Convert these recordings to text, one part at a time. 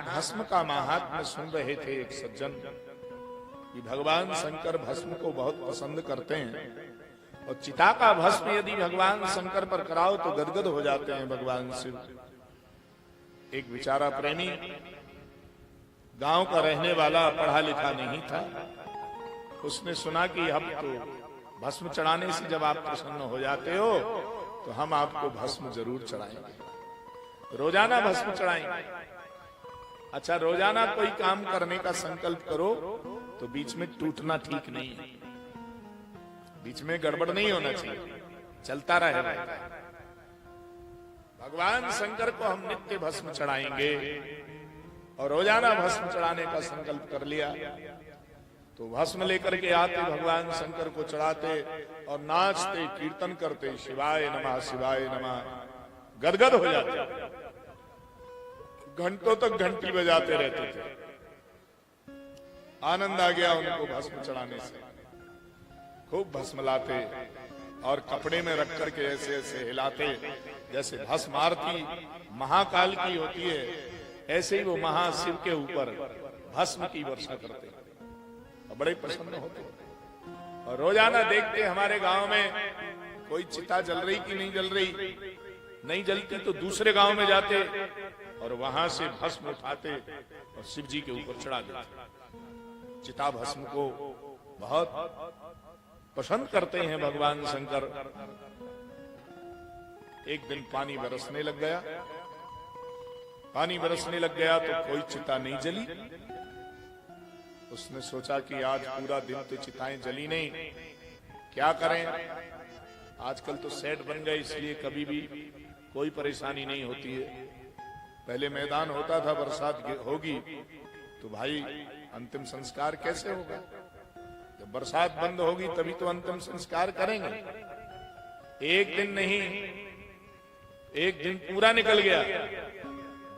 भस्म का महात्म्य सुन रहे थे एक सज्जन कि भगवान शंकर भस्म को बहुत पसंद करते हैं और चिता का भस्म यदि भगवान शंकर पर कराओ तो गदगद हो जाते हैं भगवान शिव। एक बेचारा प्रेमी गांव का रहने वाला, पढ़ा लिखा नहीं था, उसने सुना कि अब तो भस्म चढ़ाने से जब आप प्रसन्न हो जाते हो तो हम आपको भस्म जरूर चढ़ाएंगे, रोजाना भस्म चढ़ाएंगे। अच्छा, रोजाना कोई काम करने का संकल्प करो तो बीच में टूटना ठीक नहीं है, बीच में गड़बड़ नहीं होना चाहिए, चलता रहे। भगवान शंकर को हम नित्य भस्म चढ़ाएंगे और रोजाना भस्म चढ़ाने का संकल्प कर लिया तो भस्म लेकर के आते, भगवान शंकर को चढ़ाते और नाचते कीर्तन करते, शिवाय नमः शिवाय नमः, गदगद हो जाते, घंटों तक घंटी बजाते रहते थे। आनंद आ गया उनको भस्म चढ़ाने से। खूब भस्म लाते और कपड़े में रख करके ऐसे ऐसे हिलाते, जैसे भस्म आरती महाकाल की होती है, ऐसे ही वो महाशिव के ऊपर भस्म की वर्षा करते और बड़े प्रसन्न होते। और रोजाना देखते हमारे गांव में कोई चिता जल रही कि नहीं जल रही, नहीं जलती तो दूसरे गांव में जाते और वहां से भस्म उठाते और शिव जी के ऊपर चढ़ा देते। चिता भस्म को बहुत पसंद करते हैं भगवान शंकर। एक दिन पानी बरसने लग गया, पानी बरसने लग गया तो कोई चिता नहीं जली। उसने सोचा कि आज पूरा दिन तो चिताएं जली नहीं, क्या करें। आजकल तो सेट बन गए, इसलिए कभी भी कोई परेशानी नहीं होती है। पहले मैदान होता था, बरसात होगी तो भाई अंतिम संस्कार कैसे होगा, जब बरसात बंद होगी तभी तो अंतिम संस्कार करेंगे। एक दिन नहीं, एक दिन पूरा निकल गया,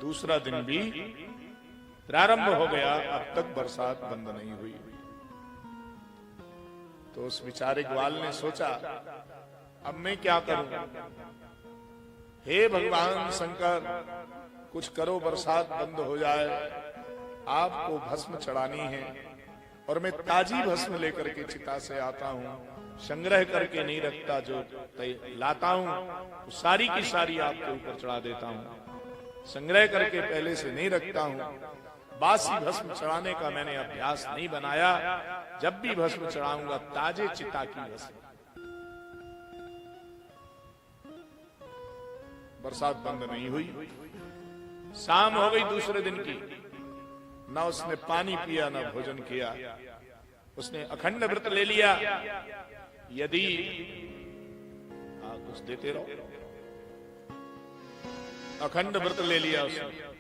दूसरा दिन भी प्रारंभ हो गया, अब तक बरसात बंद नहीं हुई। तो उस बेचारे ग्वाल ने सोचा अब मैं क्या करूं, हे भगवान शंकर कुछ करो, बरसात बंद हो जाए, आपको भस्म चढ़ानी है और मैं ताजी भस्म लेकर के चिता से आता हूं, संग्रह करके नहीं रखता, जो लाता हूं तो सारी की सारी आपके ऊपर चढ़ा देता हूं, संग्रह करके पहले से नहीं रखता हूं। बासी भस्म चढ़ाने का मैंने अभ्यास नहीं बनाया, जब भी भस्म चढ़ाऊंगा ताजे चिता की भस्म। बरसात बंद नहीं हुई, शाम हो गई दूसरे दिन की, ना उसने पानी पिया ना भोजन किया। उसने अखंड व्रत ले लिया, यदि कुछ देते रहो, अखंड व्रत ले लिया उसने।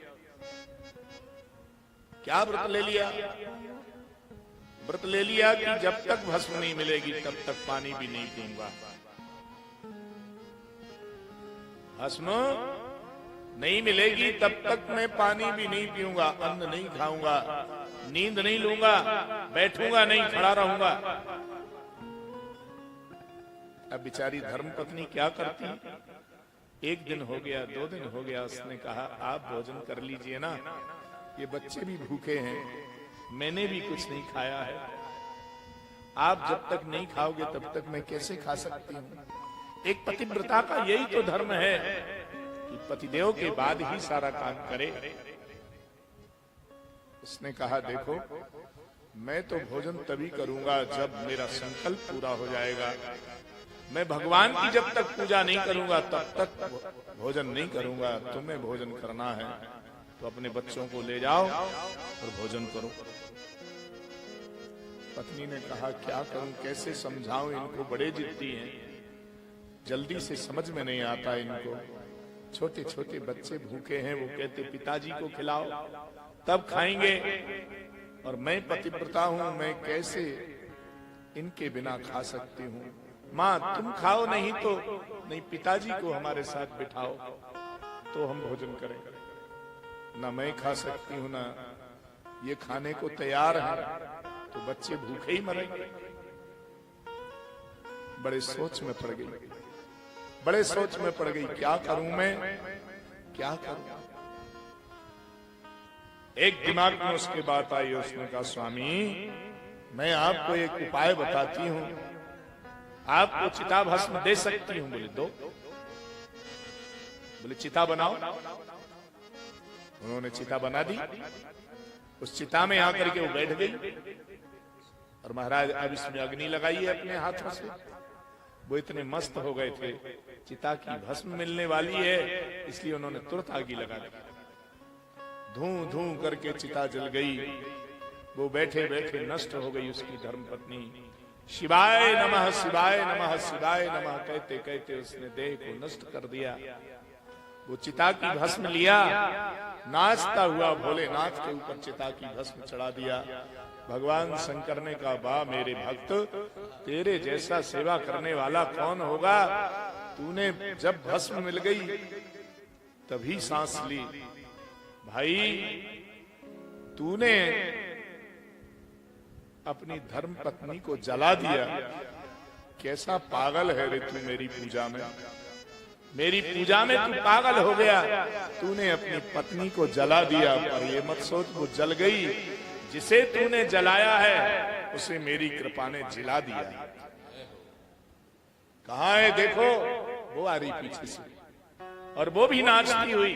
क्या व्रत ले लिया, व्रत ले लिया कि जब तक भस्म नहीं मिलेगी तब तक पानी भी नहीं पीऊंगा, भस्म नहीं मिलेगी तब तक मैं पानी भी नहीं पीऊंगा, अन्न नहीं खाऊंगा, नींद नहीं लूंगा, बैठूंगा नहीं, खड़ा रहूंगा। अब बेचारी धर्मपत्नी क्या करती, एक दिन हो गया, 2 दिन हो गया, उसने कहा आप भोजन कर लीजिए ना, ये बच्चे भी भूखे हैं, मैंने भी कुछ नहीं खाया है, आप जब तक नहीं खाओगे तब तक मैं कैसे खा सकती हूँ। एक पतिव्रता का यही तो धर्म है कि पतिदेव के बाद ही सारा काम करे। उसने कहा देखो मैं तो भोजन तभी करूंगा जब मेरा संकल्प पूरा हो जाएगा, मैं भगवान की जब तक पूजा नहीं करूंगा तब तक भोजन नहीं करूंगा। तुम्हें भोजन करना है तो अपने बच्चों को ले जाओ और भोजन करो। पत्नी ने कहा क्या करूं, कैसे समझाऊं इनको, बड़े जिद्दी हैं, जल्दी से समझ में नहीं आता इनको। छोटे छोटे बच्चे भूखे हैं, वो कहते पिताजी को खिलाओ तब खाएंगे, और मैं पतिव्रता हूं, मैं कैसे इनके बिना खा सकती हूँ। माँ तुम खाओ नहीं तो नहीं, पिताजी को हमारे साथ बिठाओ तो हम भोजन करेंगे। ना मैं खा सकती हूँ ना ये खाने को तैयार है, तो बच्चे भूखे ही मरेंगे। बड़े सोच में पड़ गई, बड़े सोच में पड़ गई, क्या करूं मैं, क्या करूं। एक दिमाग में उसके बात आई, उसने कहा स्वामी मैं आपको एक उपाय बताती हूं, आपको चिता भस्म दे सकती हूं। बोले दो। बोले चिता बनाओ। उन्होंने चिता बना दी। उस चिता में आकर के वो बैठ गई और महाराज अब इसमें अग्नि लगाई है अपने हाथों से। वो इतने मस्त हो गए थे, चिता की भस्म मिलने वाली है, इसलिए उन्होंने तुरंत आग लगा दी। धूं धूं करके चिता जल गई। वो बैठे बैठे नष्ट हो गई उसकी धर्मपत्नी। शिवाय नमः शिवाय नमः शिवाय नमः कहते कहते उसने देह को नष्ट कर दिया। वो चिता की भस्म लिया, नाचता हुआ भोलेनाथ के ऊपर चिता की भस्म चढ़ा दिया। भगवान शंकर ने कहा, वाह मेरे भक्त, तेरे जैसा सेवा करने वाला कौन होगा। तूने जब भस्म मिल गई तभी सांस ली। भाई तूने अपनी धर्म पत्नी को जला दिया। कैसा पागल है रे तू मेरी पूजा में। मेरी पूजा में तू पागल हो गया। तूने अपनी पत्नी को जला दिया, पर ये मत सोच वो जल गई। जिसे तूने जलाया है उसे मेरी कृपा ने जिला दिया। कहाँ है देखो, वो आ रही पीछे से, और वो भी नाचती हुई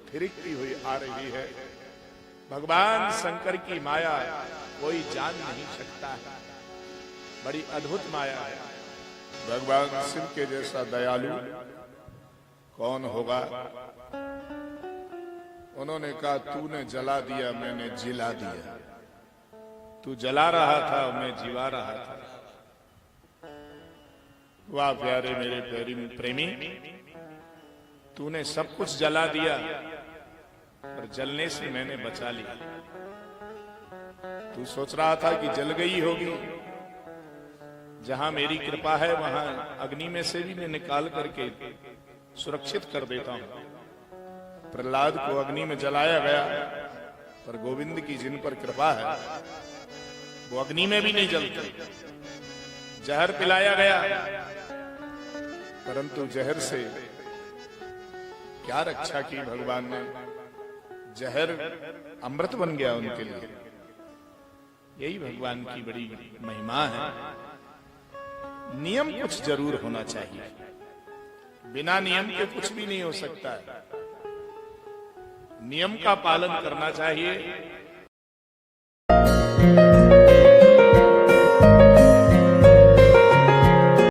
थिरकती हुई आ रही है। भगवान शंकर की माया कोई जान नहीं सकता है, बड़ी अद्भुत माया है। भगवान शिव के जैसा दयालु कौन होगा। उन्होंने कहा, तूने जला दिया, मैंने जिला दिया। तू जला रहा था, मैं जिवा रहा था। वाह प्यारे मेरे प्रेमी, तूने सब कुछ जला दिया, पर जलने से मैंने बचा लिया। तू सोच रहा था कि जल गई होगी। जहां मेरी कृपा है वहां अग्नि में से भी मैं निकाल करके सुरक्षित कर देता हूं। प्रहलाद को अग्नि में जलाया गया, पर गोविंद की जिन पर कृपा है वो अग्नि में भी नहीं जलते। जहर पिलाया गया, परंतु जहर से क्या रक्षा की भगवान ने। जहर अमृत बन गया उनके लिए। यही भगवान की बड़ी महिमा है। नियम कुछ जरूर होना चाहिए, बिना नियम के कुछ भी नहीं हो सकता है। नियम का पालन करना चाहिए।